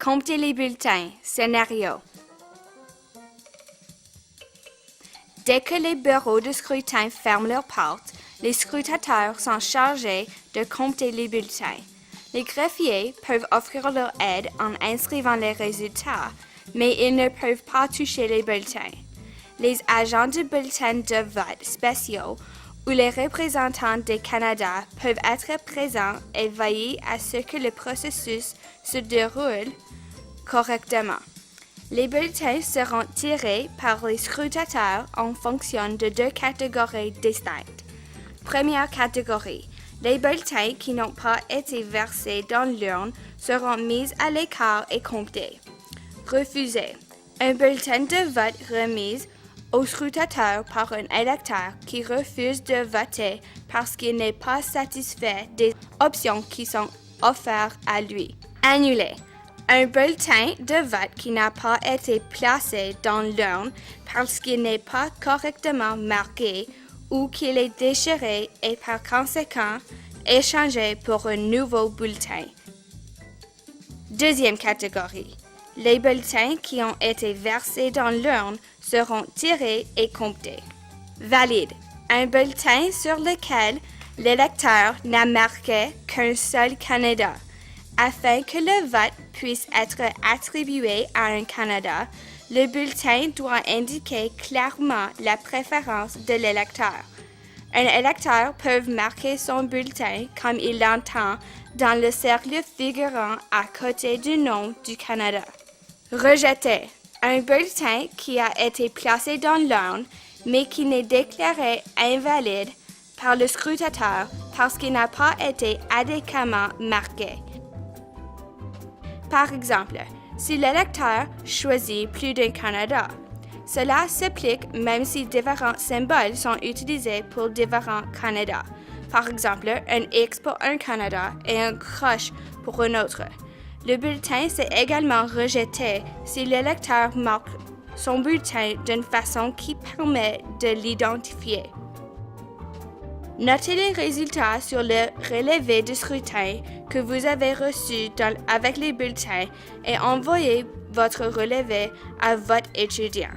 Comptez les bulletins. Scénario. Dès que les bureaux de scrutin ferment leurs portes, les scrutateurs sont chargés de compter les bulletins. Les greffiers peuvent offrir leur aide en inscrivant les résultats, mais ils ne peuvent pas toucher les bulletins. Les agents de bulletins de vote spéciaux ou les représentants du Canada peuvent être présents et veiller à ce que le processus se déroule correctement. Les bulletins seront tirés par les scrutateurs en fonction de deux catégories distinctes. Première catégorie, les bulletins qui n'ont pas été versés dans l'urne seront mis à l'écart et comptés. Refusé. Un bulletin de vote remis au scrutateur par un électeur qui refuse de voter parce qu'il n'est pas satisfait des options qui sont offertes à lui. Annulé. Un bulletin de vote qui n'a pas été placé dans l'urne parce qu'il n'est pas correctement marqué ou qu'il est déchiré et par conséquent échangé pour un nouveau bulletin. Deuxième catégorie. Les bulletins qui ont été versés dans l'urne seront tirés et comptés. Valide. Un bulletin sur lequel l'électeur n'a marqué qu'un seul candidat. Afin que le vote puisse être attribué à un candidat, le bulletin doit indiquer clairement la préférence de l'électeur. Un électeur peut marquer son bulletin comme il l'entend dans le cercle figurant à côté du nom du candidat. Rejeté. Un bulletin qui a été placé dans l'urne, mais qui n'est déclaré invalide par le scrutateur parce qu'il n'a pas été adéquatement marqué. Par exemple, si l'électeur choisit plus d'un candidat, cela s'applique même si différents symboles sont utilisés pour différents candidats. Par exemple, un X pour un candidat et un croche pour un autre. Le bulletin s'est également rejeté si l'électeur marque son bulletin d'une façon qui permet de l'identifier. Notez les résultats sur le relevé de scrutin que vous avez reçu avec les bulletins et envoyez votre relevé à votre étudiant.